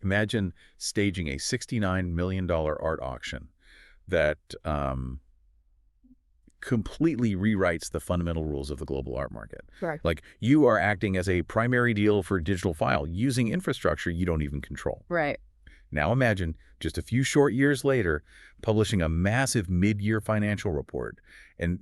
Imagine staging a $69 million art auction that completely rewrites the fundamental rules of the global art market. Right. Like, you are acting as a primary deal for digital file using infrastructure you don't even control. Right. Now imagine, just a few short years later, publishing a massive mid-year financial report and,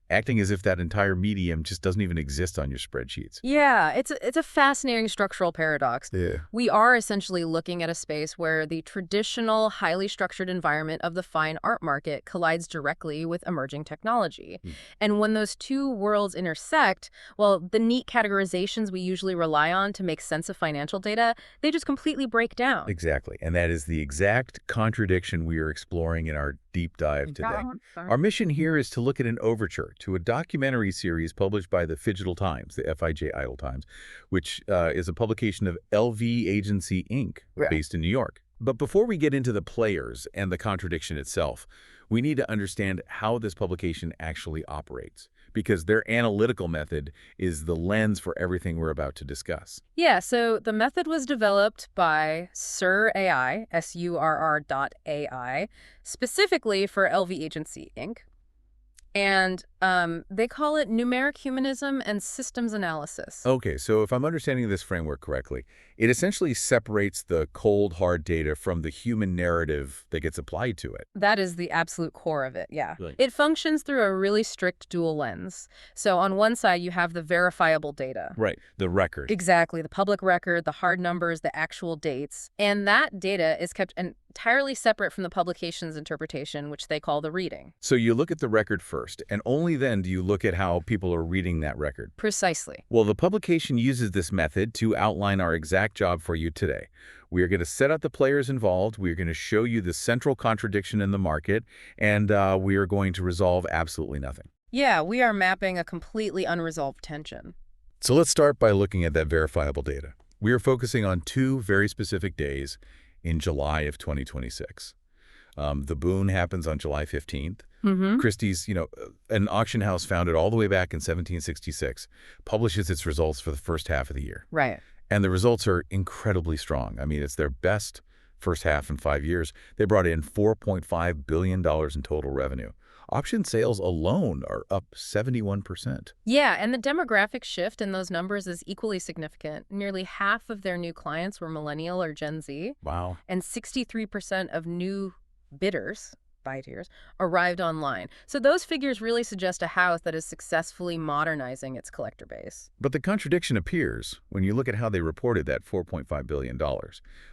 acting as if that entire medium just doesn't even exist on your spreadsheets. Yeah, it's a fascinating structural paradox. Yeah. We are essentially looking at a space where the traditional, highly structured environment of the fine art market collides directly with emerging technology. And when those two worlds intersect, well, the neat categorizations we usually rely on to make sense of financial data, they just completely break down. Exactly. And that is the exact contradiction we are exploring in our deep dive today. Our mission here is to look at an overture to a documentary series published by the Fidgetal Times, the FIJ Idle Times, which is a publication of LV Agency, Inc., based in New York. But before we get into the players and the contradiction itself, we need to understand how this publication actually operates, because their analytical method is the lens for everything we're about to discuss. Yeah, so the method was developed by Surr AI, SURR.ai, specifically for LV Agency, Inc. And they call it numeric humanism and systems analysis. Okay, so if I'm understanding this framework correctly, it essentially separates the cold, hard data from the human narrative that gets applied to it. That is the absolute core of it, yeah. Right. It functions through a really strict dual lens. So on one side, you have the verifiable data. Right, the record. Exactly, the public record, the hard numbers, the actual dates. And that data is kept entirely separate from the publication's interpretation, which they call the reading. So you look at the record first, and only then do you look at how people are reading that record. Precisely. Well, the publication uses this method to outline our exact job for you today. We are going to set out the players involved, we are going to show you the central contradiction in the market, and we are going to resolve absolutely nothing. Yeah, we are mapping a completely unresolved tension. So let's start by looking at that verifiable data. We are focusing on two very specific days in July of 2026. The boon happens on July 15th. Christie's, an auction house founded all the way back in 1766, publishes its results for the first half of the year. Right. And the results are incredibly strong. I mean, it's their best first half in 5 years. They brought in $4.5 billion in total revenue. Auction sales alone are up 71%. Yeah, and the demographic shift in those numbers is equally significant. Nearly half of their new clients were millennial or Gen Z. Wow. And 63% of new bidders, buyers, arrived online. So those figures really suggest a house that is successfully modernizing its collector base. But the contradiction appears when you look at how they reported that $4.5 billion.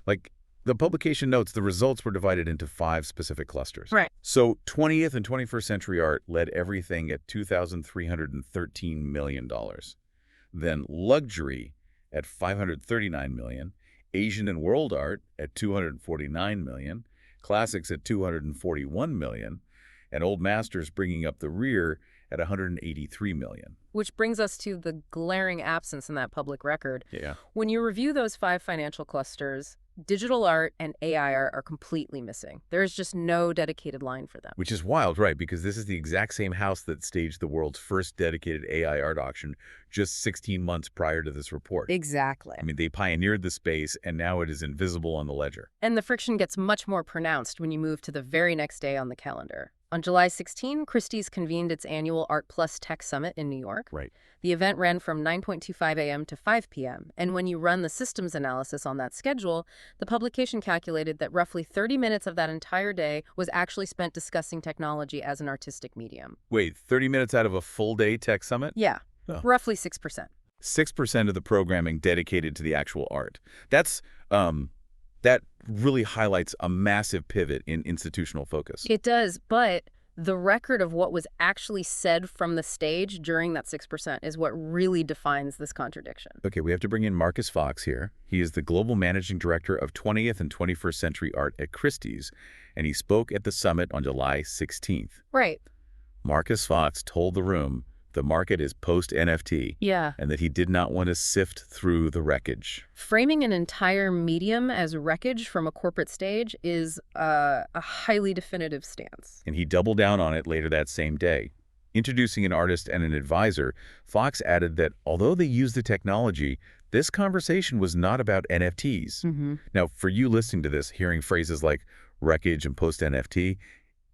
Like, the publication notes the results were divided into 5 specific clusters. Right. So 20th and 21st century art led everything at $2,313 million. Then luxury at $539 million, Asian and world art at $249 million, classics at $241 million, and old masters bringing up the rear at $183 million. Which brings us to the glaring absence in that public record. Yeah. When you review those 5 financial clusters, digital art and AI art are completely missing. There is just no dedicated line for them. Which is wild, right? Because this is the exact same house that staged the world's first dedicated AI art auction just 16 months prior to this report. Exactly. I mean, they pioneered the space, and now it is invisible on the ledger. And the friction gets much more pronounced when you move to the very next day on the calendar. On July 16, Christie's convened its annual Art+Tech Summit in New York. Right. The event ran from 9:25 a.m. to 5 p.m., and when you run the systems analysis on that schedule, the publication calculated that roughly 30 minutes of that entire day was actually spent discussing technology as an artistic medium. Wait, 30 minutes out of a full-day tech summit? Yeah, roughly 6%. 6% of the programming dedicated to the actual art. That's that really highlights a massive pivot in institutional focus. It does, but the record of what was actually said from the stage during that 6% is what really defines this contradiction. Okay, we have to bring in Marcus Fox here. He is the Global Managing Director of 20th and 21st Century Art at Christie's, and he spoke at the summit on July 16th. Right. Marcus Fox told the room the market is post-NFT, Yeah. and that he did not want to sift through the wreckage. Framing an entire medium as wreckage from a corporate stage is a highly definitive stance. And he doubled down on it later that same day. Introducing an artist and an advisor, Fox added that although they use the technology, This conversation was not about NFTs. Now, for you listening to this, hearing phrases like wreckage and post-NFT,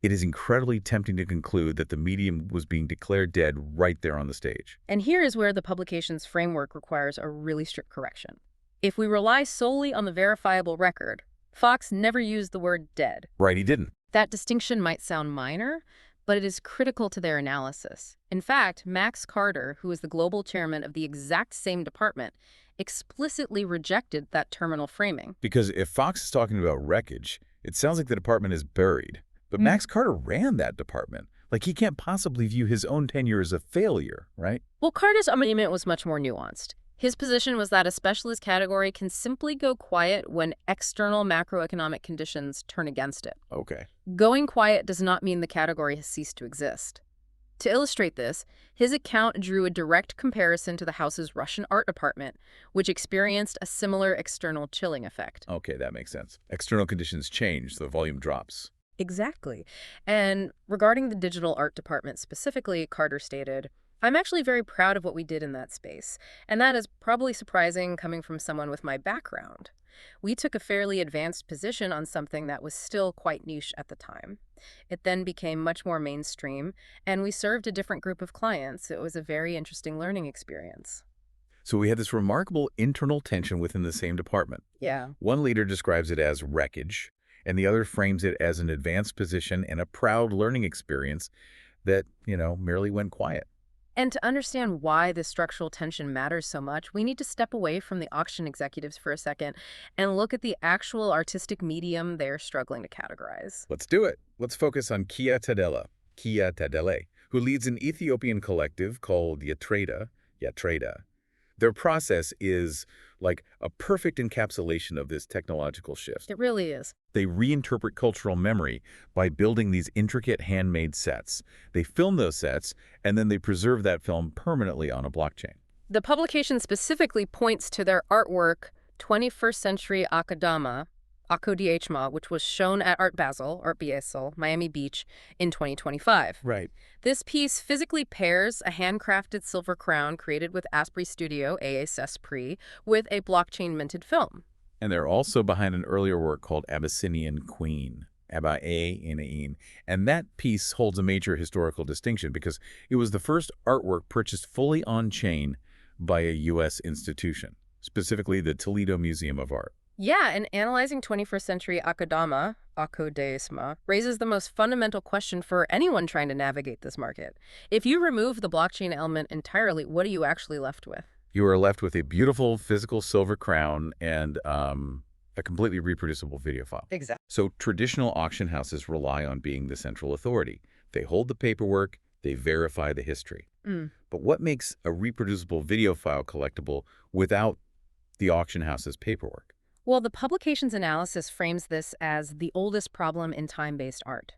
it is incredibly tempting to conclude that the medium was being declared dead right there on the stage. And here is where the publication's framework requires a really strict correction. If we rely solely on the verifiable record, Fox never used the word dead. Right, he didn't. That distinction might sound minor, but it is critical to their analysis. In fact, Max Carter, who is the global chairman of the exact same department, explicitly rejected that terminal framing. Because if Fox is talking about wreckage, it sounds like the department is buried. But Max Carter ran that department. Like, he can't possibly view his own tenure as a failure, right? Well, Carter's argument was much more nuanced. His position was that a specialist category can simply go quiet when external macroeconomic conditions turn against it. Okay. Going quiet does not mean the category has ceased to exist. To illustrate this, his account drew a direct comparison to the house's Russian art department, which experienced a similar external chilling effect. Okay, that makes sense. External conditions change, the volume drops. Exactly. And regarding the digital art department specifically, Carter stated, "I'm actually very proud of what we did in that space, and that is probably surprising coming from someone with my background. We took a fairly advanced position on something that was still quite niche at the time. It then became much more mainstream, and we served a different group of clients. It was a very interesting learning experience." So we had this remarkable internal tension within the same department. Yeah. One leader describes it as wreckage, and the other frames it as an advanced position and a proud learning experience that, merely went quiet. And to understand why this structural tension matters so much, we need to step away from the auction executives for a second and look at the actual artistic medium they're struggling to categorize. Let's do it. Let's focus on Kia Tadele, who leads an Ethiopian collective called Yatreda. Their process is like a perfect encapsulation of this technological shift. It really is. They reinterpret cultural memory by building these intricate handmade sets. They film those sets, and then they preserve that film permanently on a blockchain. The publication specifically points to their artwork, 21st Century Akadama, Akodiechma, which was shown at Art Basel, Miami Beach, in 2025. Right. This piece physically pairs a handcrafted silver crown created with Asprey Studio ASSPRE with a blockchain-minted film. And they're also behind an earlier work called Abyssinian Queen, Abba-A-N-A-N. And that piece holds a major historical distinction because it was the first artwork purchased fully on-chain by a U.S. institution, specifically the Toledo Museum of Art. Yeah, and analyzing 21st century Akadama, Akodeisma, raises the most fundamental question for anyone trying to navigate this market. If you remove the blockchain element entirely, what are you actually left with? You are left with a beautiful physical silver crown and a completely reproducible video file. Exactly. So traditional auction houses rely on being the central authority. They hold the paperwork, they verify the history. But what makes a reproducible video file collectible without the auction house's paperwork? Well, the publication's analysis frames this as the oldest problem in time-based art.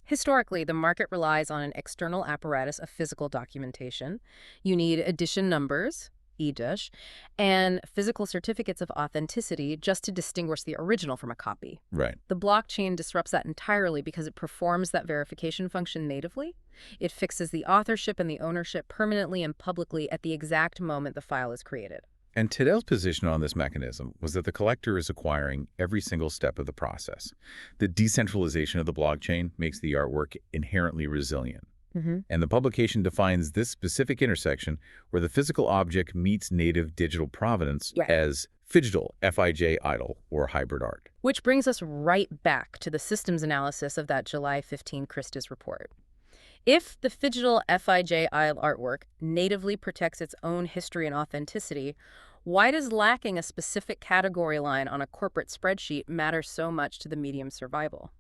Historically, the market relies on an external apparatus of physical documentation. You need edition numbers, edish, and physical certificates of authenticity just to distinguish the original from a copy. Right. The blockchain disrupts that entirely because it performs that verification function natively. It fixes the authorship and the ownership permanently and publicly at the exact moment the file is created. And Tadele's position on this mechanism was that the collector is acquiring every single step of the process. The decentralization of the blockchain makes the artwork inherently resilient. And the publication defines this specific intersection where the physical object meets native digital provenance as phygital, F-I-J-idle, or hybrid art. Which brings us right back to the systems analysis of that July 15 Christus report. If the phygital F-I-J-idle artwork natively protects its own history and authenticity, why does lacking a specific category line on a corporate spreadsheet matter so much to the medium's survival?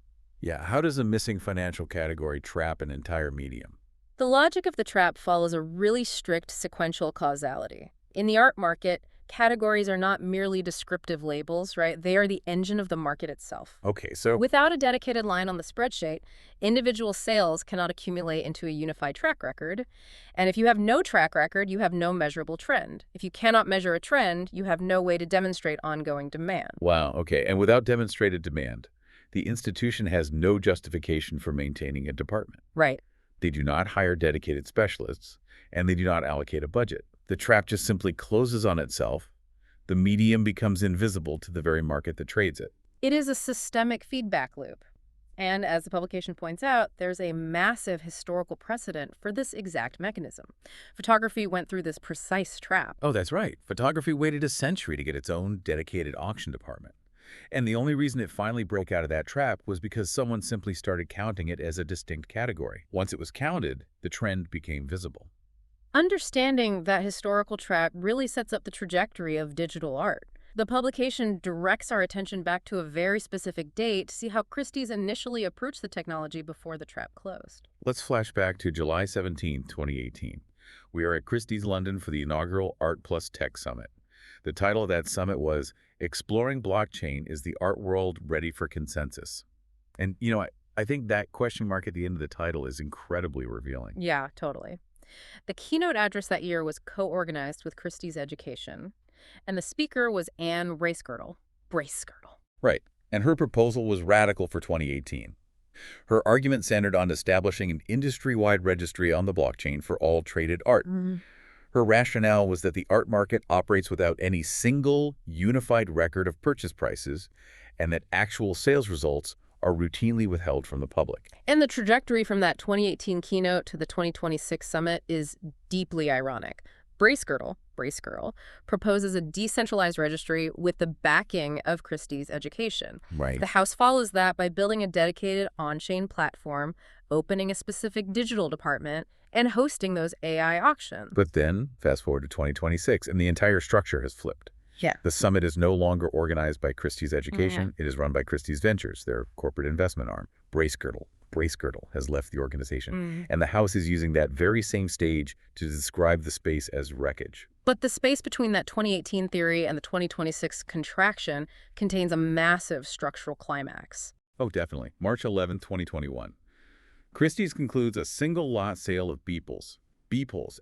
Yeah, how does a missing financial category trap an entire medium? The logic of the trap follows a really strict sequential causality. In the art market, categories are not merely descriptive labels, right? They are the engine of the market itself. Okay, so Without a dedicated line on the spreadsheet, individual sales cannot accumulate into a unified track record. And if you have no track record, you have no measurable trend. If you cannot measure a trend, you have no way to demonstrate ongoing demand. wow, okay, and without demonstrated demand, the institution has no justification for maintaining a department. Right. They do not hire dedicated specialists, and they do not allocate a budget. The trap just simply closes on itself, The medium becomes invisible to the very market that trades it. It is a systemic feedback loop. And as the publication points out, there's a massive historical precedent for this exact mechanism. Photography went through this precise trap. Oh, that's right. Photography waited a century to get its own dedicated auction department. And the only reason it finally broke out of that trap was because someone simply started counting it as a distinct category. Once it was counted, the trend became visible. Understanding that historical track really sets up the trajectory of digital art. The publication directs our attention back to a very specific date to see how Christie's initially approached the technology before the trap closed. Let's flash back to July 17, 2018. We are at Christie's London for the inaugural Art+Tech Summit. The title of that summit was Exploring Blockchain, Is the Art World Ready for Consensus? And, I think that question mark at the end of the title is incredibly revealing. Yeah, totally. The keynote address that year was co-organized with Christie's Education, and the speaker was Anne Bracegirdle. Right. And her proposal was radical for 2018. Her argument centered on establishing an industry-wide registry on the blockchain for all traded art. Her rationale was that the art market operates without any single, unified record of purchase prices, and that actual sales results are routinely withheld from the public. And the trajectory from that 2018 keynote to the 2026 summit is deeply ironic. Bracegirdle proposes a decentralized registry with the backing of Christie's Education. Right. The House follows that by building a dedicated on-chain platform, opening a specific digital department, and hosting those AI auctions. But then, fast forward to 2026, and the entire structure has flipped. Yeah. The summit is no longer organized by Christie's Education. It is run by Christie's Ventures, their corporate investment arm. Bracegirdle has left the organization, and the House is using that very same stage to describe the space as wreckage. But the space between that 2018 theory and the 2026 contraction contains a massive structural climax. Oh, definitely. March 11, 2021. Christie's concludes a single lot sale of Beeples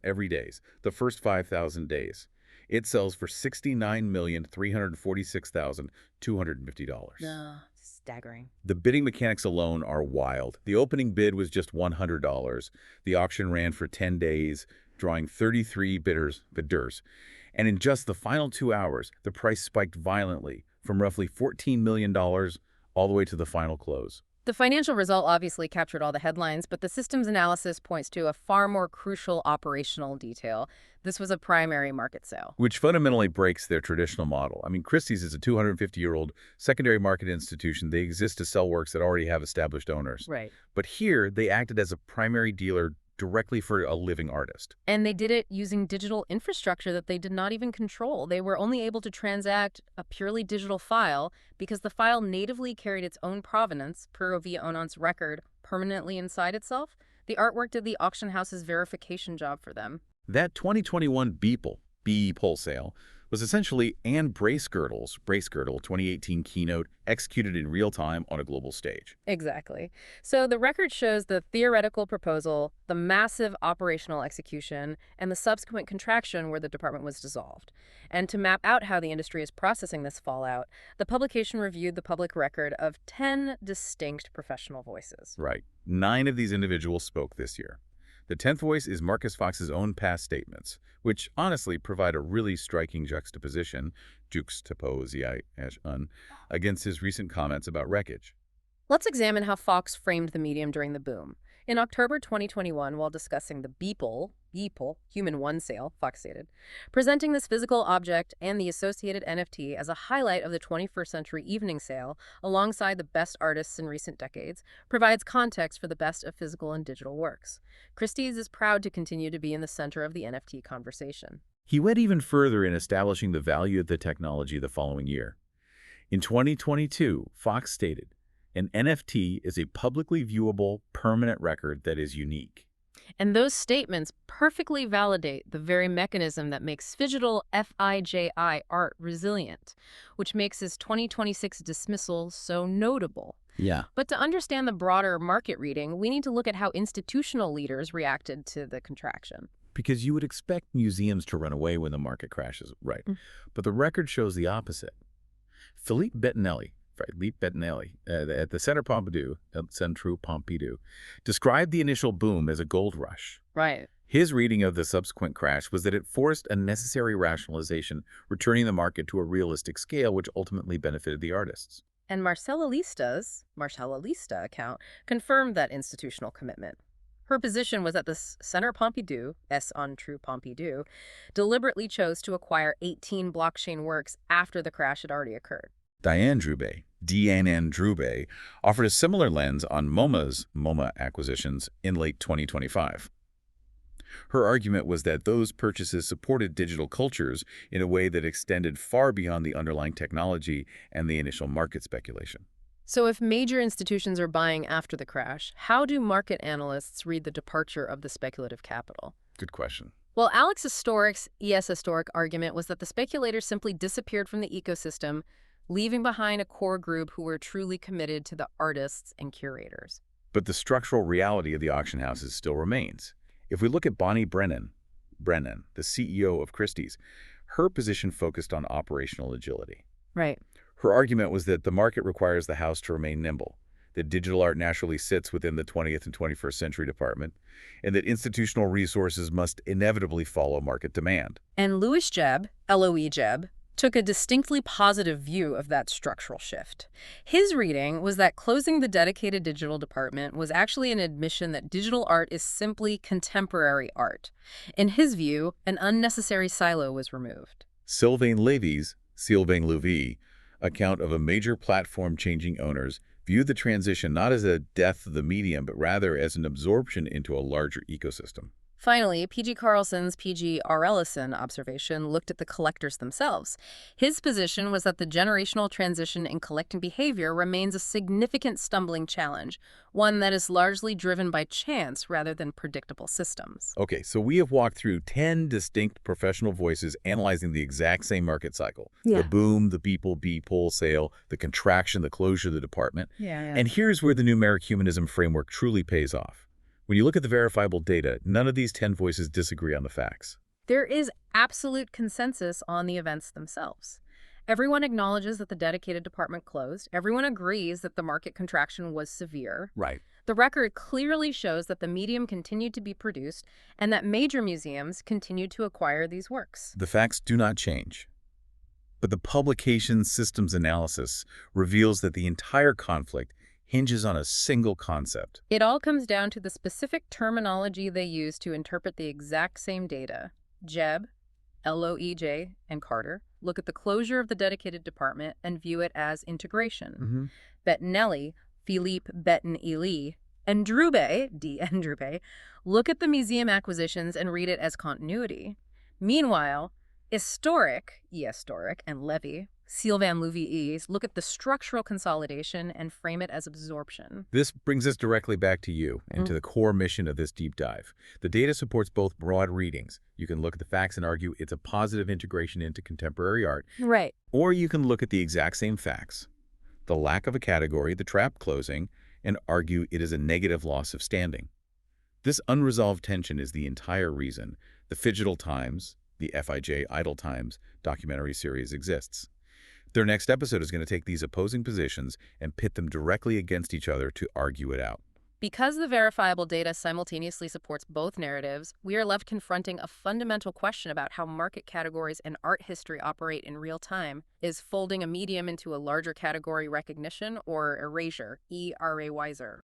every day, the first 5,000 days. It sells for $69,346,250. Staggering. The bidding mechanics alone are wild. The opening bid was just $100. The auction ran for 10 days, drawing 33 bidders. And in just the final 2 hours, the price spiked violently from roughly $14 million all the way to the final close. The financial result obviously captured all the headlines, but the systems analysis points to a far more crucial operational detail. This was a primary market sale. Which fundamentally breaks their traditional model. I mean, Christie's is a 250-year-old secondary market institution. They exist to sell works that already have established owners. Right. But here, they acted as a primary dealer directly for a living artist. And they did it using digital infrastructure that they did not even control. They were only able to transact a purely digital file because the file natively carried its own provenance, puro via onant's record, permanently inside itself. The artwork did the auction house's verification job for them. That 2021 Beep sale was essentially Anne Bracegirdle's 2018 keynote executed in real time on a global stage. Exactly. So the record shows the theoretical proposal, the massive operational execution, and the subsequent contraction where the department was dissolved. And to map out how the industry is processing this fallout, the publication reviewed the public record of 10 distinct professional voices. Right. 9 of these individuals spoke this year. The 10th voice is Marcus Fox's own past statements, which honestly provide a really striking juxtaposition, against his recent comments about wreckage. Let's examine how Fox framed the medium during the boom. In October 2021, while discussing the Beeple, Human One sale, Fox stated, presenting this physical object and the associated NFT as a highlight of the 21st century evening sale, alongside the best artists in recent decades, provides context for the best of physical and digital works. Christie's is proud to continue to be in the center of the NFT conversation. He went even further in establishing the value of the technology the following year. In 2022, Fox stated, an NFT is a publicly viewable, permanent record that is unique. And those statements perfectly validate the very mechanism that makes phygital FIJI art resilient, which makes his 2026 dismissal so notable. Yeah. But to understand the broader market reading, we need to look at how institutional leaders reacted to the contraction. Because you would expect museums to run away when the market crashes, right? But the record shows the opposite. Philippe Bettinelli, at the Centre Pompidou, described the initial boom as a gold rush. Right. His reading of the subsequent crash was that it forced a necessary rationalization, returning the market to a realistic scale, which ultimately benefited the artists. And Marcella Lista account confirmed that institutional commitment. Her position was that the Center Pompidou, S on True Pompidou, deliberately chose to acquire 18 blockchain works after the crash had already occurred. Diane Drube, offered a similar lens on MoMA acquisitions in late 2025. Her argument was that those purchases supported digital cultures in a way that extended far beyond the underlying technology and the initial market speculation. So if major institutions are buying after the crash, how do market analysts read the departure of the speculative capital? Good question. Well, Alex Historic's ES Historic argument was that the speculators simply disappeared from the ecosystem, leaving behind a core group who were truly committed to the artists and curators. But the structural reality of the auction houses still remains. If we look at Bonnie Brennan, the CEO of Christie's, her position focused on operational agility. Right. Her argument was that the market requires the house to remain nimble, that digital art naturally sits within the 20th and 21st century department, and that institutional resources must inevitably follow market demand. And Louis Jebb, LOE Jebb, took a distinctly positive view of that structural shift. His reading was that closing the dedicated digital department was actually an admission that digital art is simply contemporary art. In his view, an unnecessary silo was removed. Sylvain Lévy's account of a major platform changing owners viewed the transition not as a death of the medium, but rather as an absorption into a larger ecosystem. Finally, P.G. Carlson's P.G. R. Ellison observation looked at the collectors themselves. His position was that the generational transition in collecting behavior remains a significant stumbling challenge, one that is largely driven by chance rather than predictable systems. Okay, so we have walked through 10 distinct professional voices analyzing the exact same market cycle. Yeah. The boom, the people, wholesale, the contraction, the closure of the department. Yeah. And here's where the numeric humanism framework truly pays off. When you look at the verifiable data, none of these 10 voices disagree on the facts. There is absolute consensus on the events themselves. Everyone acknowledges that the dedicated department closed. Everyone agrees that the market contraction was severe. Right. The record clearly shows that the medium continued to be produced and that major museums continued to acquire these works. The facts do not change. But the publication systems analysis reveals that the entire conflict hinges on a single concept. It all comes down to the specific terminology they use to interpret the exact same data. Jebb, LOEJ, and Carter look at the closure of the dedicated department and view it as integration. Bettinelli, Philippe Bettinelli, and Drube, D.N. Drube, look at the museum acquisitions and read it as continuity. Meanwhile, Historic, and Lévy, Sylvain Lévy's look at the structural consolidation and frame it as absorption. This brings us directly back to you and to the core mission of this deep dive. The data supports both broad readings. You can look at the facts and argue it's a positive integration into contemporary art. Right. Or you can look at the exact same facts, the lack of a category, the trap closing, and argue it is a negative loss of standing. This unresolved tension is the entire reason the Fidgetal Times, the FIJ Idle Times documentary series exists. Their next episode is going to take these opposing positions and pit them directly against each other to argue it out. Because the verifiable data simultaneously supports both narratives, we are left confronting a fundamental question about how market categories and art history operate in real time. Is folding a medium into a larger category recognition or erasure, E.R.A. Weiser?